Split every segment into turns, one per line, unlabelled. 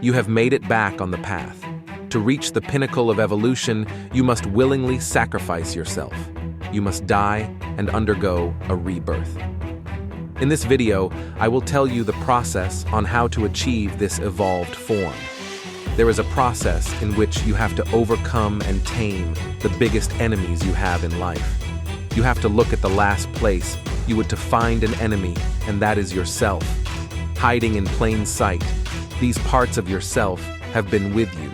You have made it back on the path. To reach the pinnacle of evolution, you must willingly sacrifice yourself. You must die and undergo a rebirth. In this video, I will tell you the process on how to achieve this evolved form. There is a process in which you have to overcome and tame the biggest enemies you have in life. You have to look at the last place you would to find an enemy, and that is yourself. Hiding in plain sight, these parts of yourself have been with you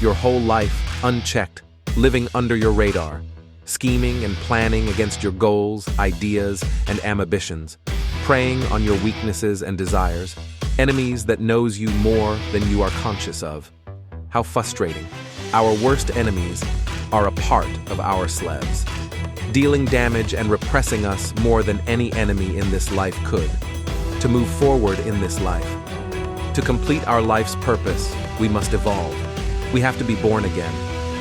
your whole life, unchecked, living under your radar, scheming and planning against your goals, ideas, and ambitions, preying on your weaknesses and desires, enemies that knows you more than you are conscious of. How frustrating. Our worst enemies are a part of our selves, dealing damage and repressing us more than any enemy in this life could. To move forward in this life, to complete our life's purpose, we must evolve. We have to be born again,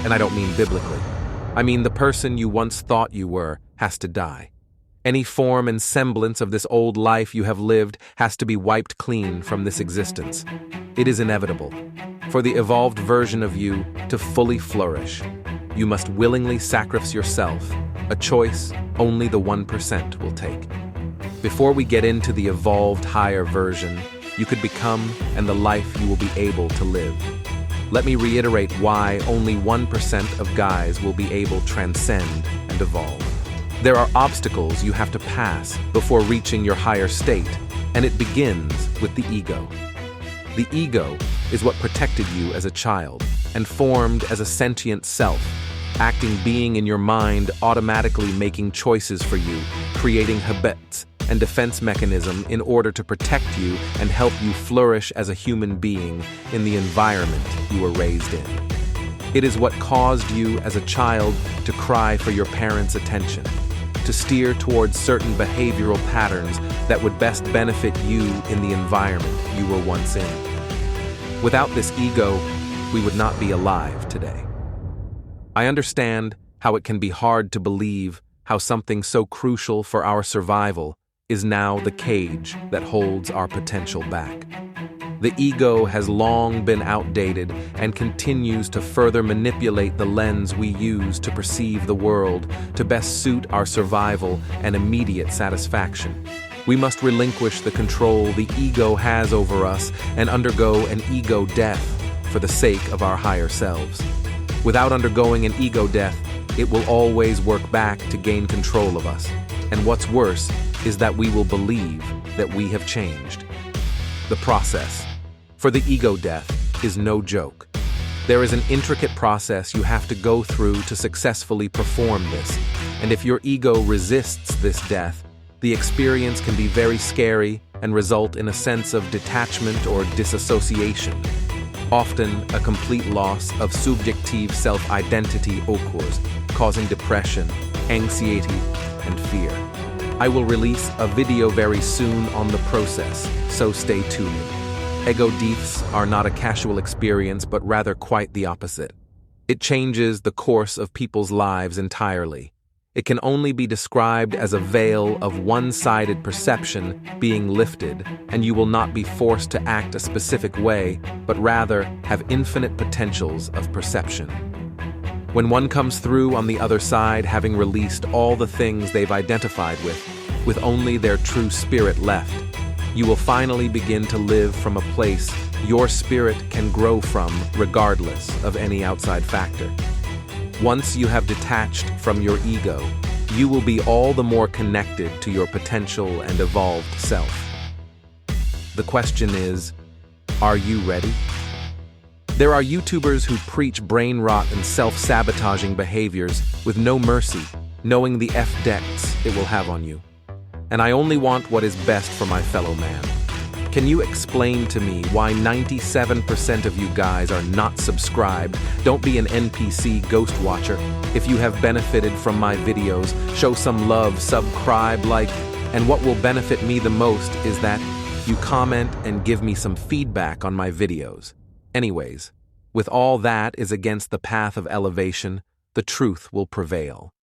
and I don't mean biblically. I mean the person you once thought you were has to die. Any form and semblance of this old life you have lived has to be wiped clean from this existence. It is inevitable. For the evolved version of you to fully flourish, you must willingly sacrifice yourself, a choice only the 1% will take. Before we get into the evolved higher version you could become and the life you will be able to live, let me reiterate why only 1% of guys will be able to transcend and evolve. There are obstacles you have to pass before reaching your higher state, and it begins with the ego. The ego is what protected you as a child and formed as a sentient self, acting being in your mind, automatically making choices for you, creating habits and defense mechanism in order to protect you and help you flourish as a human being in the environment you were raised in. It is what caused you as a child to cry for your parents' attention, to steer towards certain behavioral patterns that would best benefit you in the environment you were once in. Without this ego, we would not be alive today. I understand how it can be hard to believe how something so crucial for our survival is now the cage that holds our potential back. The ego has long been outdated and continues to further manipulate the lens we use to perceive the world to best suit our survival and immediate satisfaction. We must relinquish the control the ego has over us and undergo an ego death for the sake of our higher selves. Without undergoing an ego death, it will always work back to gain control of us. And what's worse is that we will believe that we have changed. The process for the ego death is no joke. There is an intricate process you have to go through to successfully perform this, and if your ego resists this death, the experience can be very scary and result in a sense of detachment or disassociation. Often, a complete loss of subjective self-identity occurs, causing depression, anxiety, and fear. I will release a video very soon on the process, so stay tuned. Ego deaths are not a casual experience, but rather quite the opposite. It changes the course of people's lives entirely. It can only be described as a veil of one-sided perception being lifted, and you will not be forced to act a specific way, but rather have infinite potentials of perception. When one comes through on the other side having released all the things they've identified with only their true spirit left, you will finally begin to live from a place your spirit can grow from regardless of any outside factor. Once you have detached from your ego, you will be all the more connected to your potential and evolved self. The question is, are you ready? There are YouTubers who preach brain rot and self-sabotaging behaviors with no mercy, knowing the F-decks it will have on you. And I only want what is best for my fellow man. Can you explain to me why 97% of you guys are not subscribed? Don't be an NPC ghost watcher. If you have benefited from my videos, show some love, subscribe, like, and what will benefit me the most is that you comment and give me some feedback on my videos. Anyways, with all that is against the path of elevation, the truth will prevail.